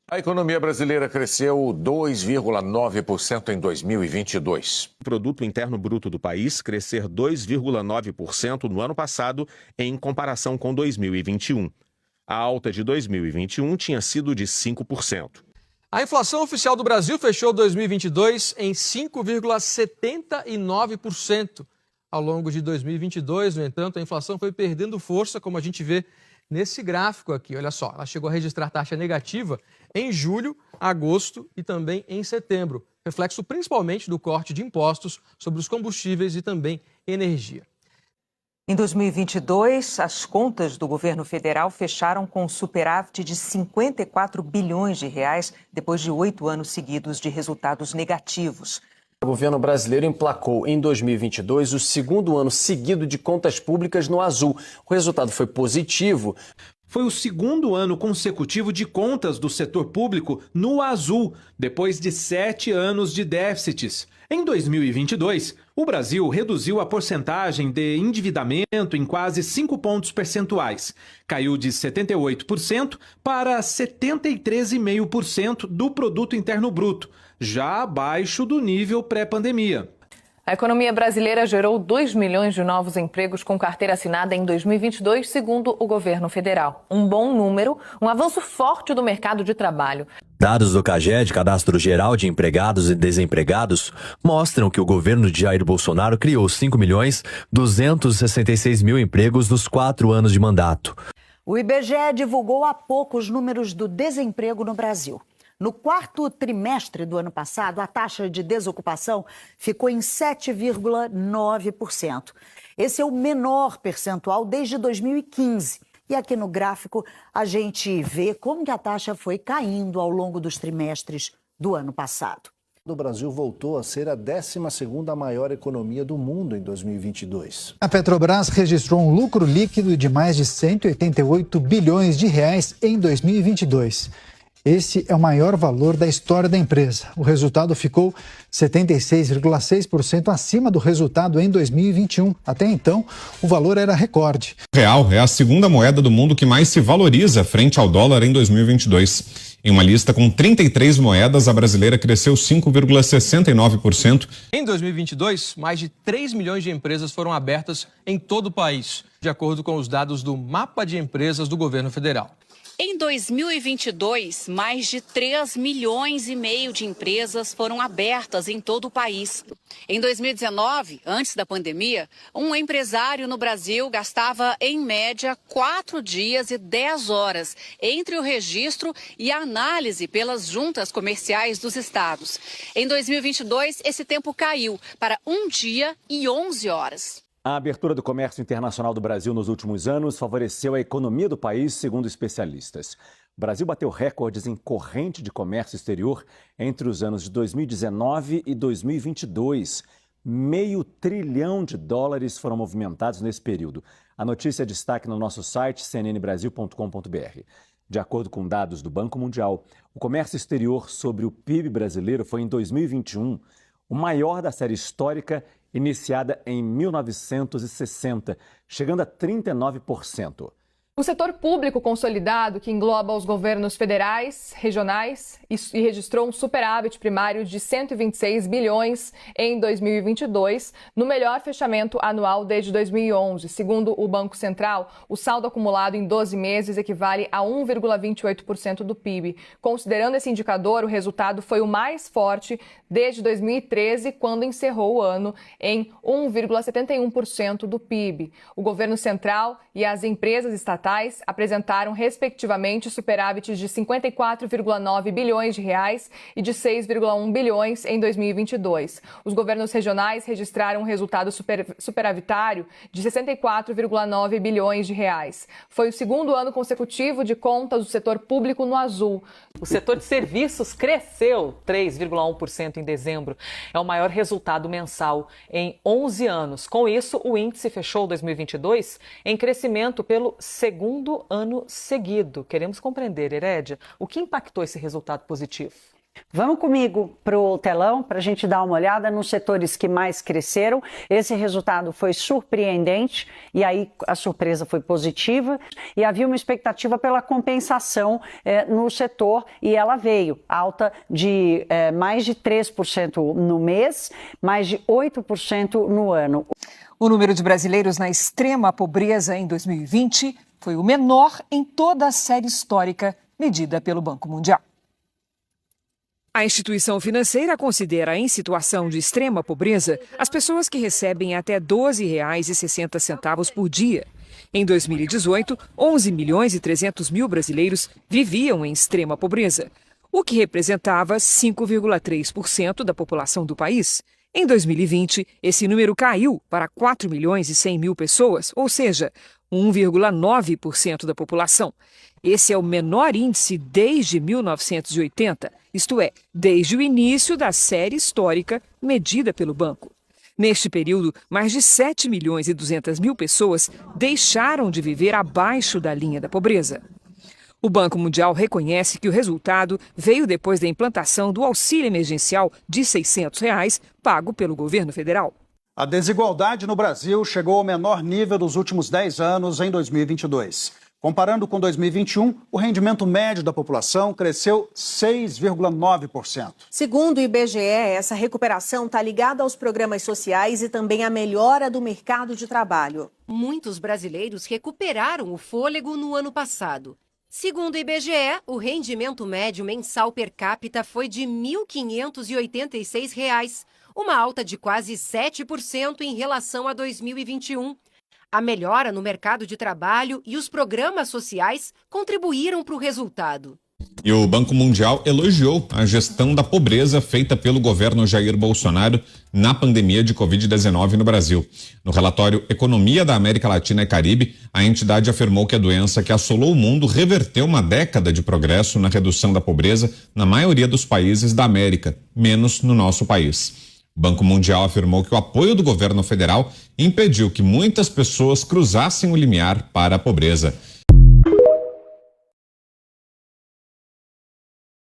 A economia brasileira cresceu 2,9% em 2022. O produto interno bruto do país crescer 2,9% no ano passado em comparação com 2021. A alta de 2021 tinha sido de 5%. A inflação oficial do Brasil fechou 2022 em 5,79%. Ao longo de 2022, no entanto, a inflação foi perdendo força, como a gente vê nesse gráfico aqui. Olha só, ela chegou a registrar taxa negativa em julho, agosto e também em setembro, reflexo principalmente do corte de impostos sobre os combustíveis e também energia. Em 2022, as contas do governo federal fecharam com um superávit de 54 bilhões de reais, depois de 8 anos seguidos de resultados negativos. O governo brasileiro emplacou em 2022 o segundo ano seguido de contas públicas no azul. O resultado foi positivo. Foi o segundo ano consecutivo de contas do setor público no azul, depois de 7 anos de déficits. Em 2022, o Brasil reduziu a porcentagem de endividamento em quase 5 pontos percentuais. Caiu de 78% para 73,5% do produto interno bruto, já abaixo do nível pré-pandemia. A economia brasileira gerou 2 milhões de novos empregos com carteira assinada em 2022, segundo o governo federal. Um bom número, um avanço forte do mercado de trabalho. Dados do CAGED, Cadastro Geral de Empregados e Desempregados, mostram que o governo de Jair Bolsonaro criou 5.266.000 empregos nos 4 anos de mandato. O IBGE divulgou há pouco os números do desemprego no Brasil. No quarto trimestre do ano passado, a taxa de desocupação ficou em 7,9%. Esse é o menor percentual desde 2015. E aqui no gráfico a gente vê como que a taxa foi caindo ao longo dos trimestres do ano passado. O Brasil voltou a ser a 12ª maior economia do mundo em 2022. A Petrobras registrou um lucro líquido de mais de 188 bilhões de reais em 2022. Esse é o maior valor da história da empresa. O resultado ficou 76,6% acima do resultado em 2021. Até então, o valor era recorde. O real é a segunda moeda do mundo que mais se valoriza frente ao dólar em 2022. Em uma lista com 33 moedas, a brasileira cresceu 5,69%. Em 2022, mais de 3 milhões de empresas foram abertas em todo o país, de acordo com os dados do Mapa de Empresas do Governo Federal. Em 2022, mais de 3 milhões e meio de empresas foram abertas em todo o país. Em 2019, antes da pandemia, um empresário no Brasil gastava, em média, 4 dias e 10 horas entre o registro e a análise pelas juntas comerciais dos estados. Em 2022, esse tempo caiu para 1 dia e 11 horas. A abertura do comércio internacional do Brasil nos últimos anos favoreceu a economia do país, segundo especialistas. O Brasil bateu recordes em corrente de comércio exterior entre os anos de 2019 e 2022. $500 bilhão foram movimentados nesse período. A notícia é destaque no nosso site cnnbrasil.com.br. De acordo com dados do Banco Mundial, o comércio exterior sobre o PIB brasileiro foi em 2021 o maior da série histórica iniciada em 1960, chegando a 39%. O setor público consolidado, que engloba os governos federais, regionais e registrou um superávit primário de 126 bilhões em 2022, no melhor fechamento anual desde 2011. Segundo o Banco Central, o saldo acumulado em 12 meses equivale a 1,28% do PIB. Considerando esse indicador, o resultado foi o mais forte desde 2013, quando encerrou o ano em 1,71% do PIB. O governo central e as empresas estatais apresentaram, respectivamente, superávites de 54,9 bilhões de reais e de 6,1 bilhões em 2022. Os governos regionais registraram um resultado superavitário de 64,9 bilhões de reais. Foi o segundo ano consecutivo de contas do setor público no azul. O setor de serviços cresceu 3,1% em dezembro. É o maior resultado mensal em 11 anos. Com isso, o índice fechou 2022 em crescimento pelo segundo ano seguido. Queremos compreender, Herédia, o que impactou esse resultado positivo? Vamos comigo para o telão para a gente dar uma olhada nos setores que mais cresceram. Esse resultado foi surpreendente e aí a surpresa foi positiva e havia uma expectativa pela compensação no setor e ela veio, alta de mais de 3% no mês, mais de 8% no ano. O número de brasileiros na extrema pobreza em 2020 foi o menor em toda a série histórica medida pelo Banco Mundial. A instituição financeira considera em situação de extrema pobreza as pessoas que recebem até R$ 12,60 por dia. Em 2018, 11 milhões e 300 mil brasileiros viviam em extrema pobreza, o que representava 5,3% da população do país. Em 2020, esse número caiu para 4 milhões e 100 mil pessoas, ou seja, 1,9% da população. Esse é o menor índice desde 1980, isto é, desde o início da série histórica medida pelo banco. Neste período, mais de 7 milhões e 200 mil pessoas deixaram de viver abaixo da linha da pobreza. O Banco Mundial reconhece que o resultado veio depois da implantação do auxílio emergencial de R$ 600 pago pelo governo federal. A desigualdade no Brasil chegou ao menor nível dos últimos 10 anos em 2022. Comparando com 2021, o rendimento médio da população cresceu 6,9%. Segundo o IBGE, essa recuperação está ligada aos programas sociais e também à melhora do mercado de trabalho. Muitos brasileiros recuperaram o fôlego no ano passado. Segundo o IBGE, o rendimento médio mensal per capita foi de R$ 1.586, uma alta de quase 7% em relação a 2021. A melhora no mercado de trabalho e os programas sociais contribuíram para o resultado. E o Banco Mundial elogiou a gestão da pobreza feita pelo governo Jair Bolsonaro na pandemia de Covid-19 no Brasil. No relatório Economia da América Latina e Caribe, a entidade afirmou que a doença que assolou o mundo reverteu uma década de progresso na redução da pobreza na maioria dos países da América, menos no nosso país. O Banco Mundial afirmou que o apoio do governo federal impediu que muitas pessoas cruzassem o limiar para a pobreza.